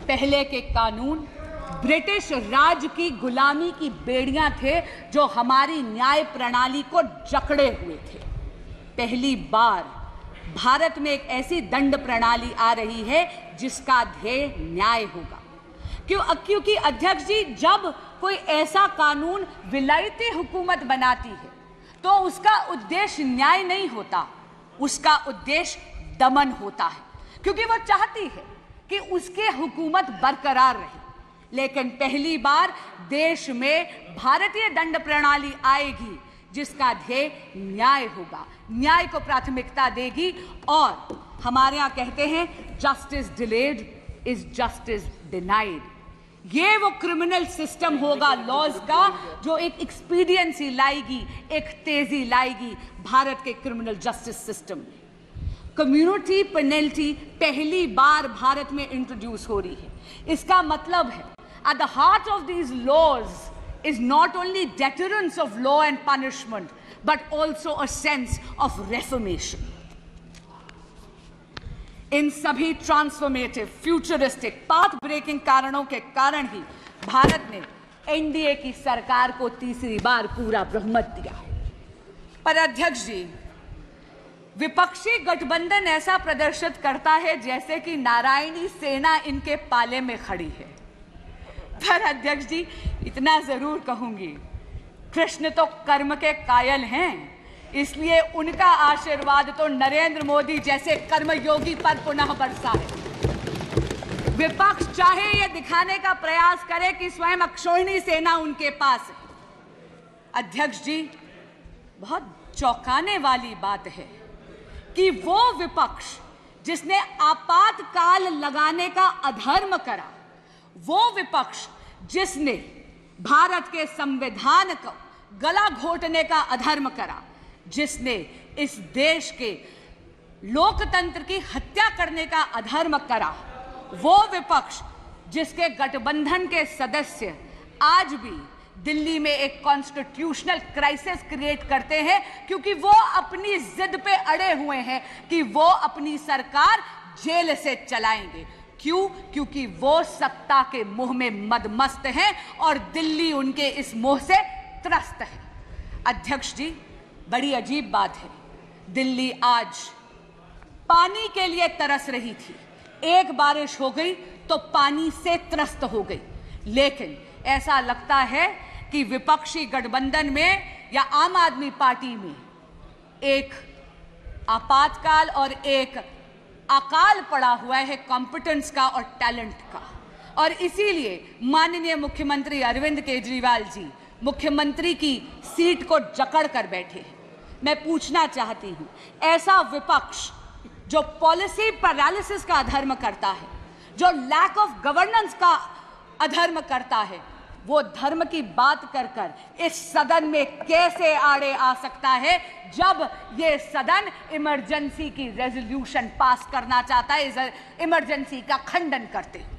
पहले के कानून ब्रिटिश राज की गुलामी की बेड़ियां थे जो हमारी न्याय प्रणाली को जकड़े हुए थे। पहली बार भारत में एक ऐसी दंड प्रणाली आ रही है जिसका ध्येय न्याय होगा। क्योंकि अध्यक्ष जी, जब कोई ऐसा कानून विलायती हुकूमत बनाती है तो उसका उद्देश्य न्याय नहीं होता, उसका उद्देश्य दमन होता है, क्योंकि वो चाहती है कि उसकी हुकूमत बरकरार रहे। लेकिन पहली बार देश में भारतीय दंड प्रणाली आएगी जिसका ध्येय न्याय होगा, न्याय को प्राथमिकता देगी। और हमारे यहाँ कहते हैं justice delayed is justice denied. ये वो क्रिमिनल सिस्टम होगा लॉज का जो एक एक्सपीडियंसी लाएगी, एक तेजी लाएगी भारत के क्रिमिनल जस्टिस सिस्टम में। कम्युनिटी पेनल्टी पहली बार भारत में इंट्रोड्यूस हो रही है। इसका मतलब है at the heart of these laws is not only deterrence of law and punishment but also a sense of reformation. इन सभी ट्रांसफॉर्मेटिव, फ्यूचरिस्टिक, पाथ ब्रेकिंग कारणों के कारण ही भारत ने एनडीए की सरकार को तीसरी बार पूरा बहुमत दिया है। पर अध्यक्ष जी, विपक्षी गठबंधन ऐसा प्रदर्शित करता है जैसे कि नारायणी सेना इनके पाले में खड़ी है। पर अध्यक्ष जी, इतना जरूर कहूंगी, कृष्ण तो कर्म के कायल हैं, इसलिए उनका आशीर्वाद तो नरेंद्र मोदी जैसे कर्मयोगी पर पुनः बरसा है। विपक्ष चाहे ये दिखाने का प्रयास करे कि स्वयं अक्षोहिणी सेना उनके पास है। अध्यक्ष जी, बहुत चौंकाने वाली बात है कि वो विपक्ष जिसने आपातकाल लगाने का अधर्म करा, वो विपक्ष जिसने भारत के संविधान को गला घोटने का अधर्म करा, जिसने इस देश के लोकतंत्र की हत्या करने का अधर्म करा, वो विपक्ष जिसके गठबंधन के सदस्य आज भी दिल्ली में एक कॉन्स्टिट्यूशनल क्राइसिस क्रिएट करते हैं क्योंकि वो अपनी जिद पे अड़े हुए हैं कि वो अपनी सरकार जेल से चलाएंगे। क्यों? क्योंकि वो सत्ता के मोह में मदमस्त हैं और दिल्ली उनके इस मोह से त्रस्त है। अध्यक्ष जी, बड़ी अजीब बात है, दिल्ली आज पानी के लिए तरस रही थी। एक बारिश हो गई तो पानी से त्रस्त हो गई। लेकिन ऐसा लगता है कि विपक्षी गठबंधन में या आम आदमी पार्टी में एक आपातकाल और एक अकाल पड़ा हुआ है कॉम्पिटेंस का और टैलेंट का। और इसीलिए माननीय मुख्यमंत्री अरविंद केजरीवाल जी मुख्यमंत्री की सीट को जकड़ कर बैठे हैं। मैं पूछना चाहती हूं, ऐसा विपक्ष जो पॉलिसी पैरालिसिस का अधर्म करता है, जो लैक ऑफ गवर्नेंस का अधर्म करता है, वो धर्म की बात कर कर इस सदन में कैसे आड़े आ सकता है जब ये सदन इमरजेंसी की रेजोल्यूशन पास करना चाहता है, इमरजेंसी का खंडन करते हैं।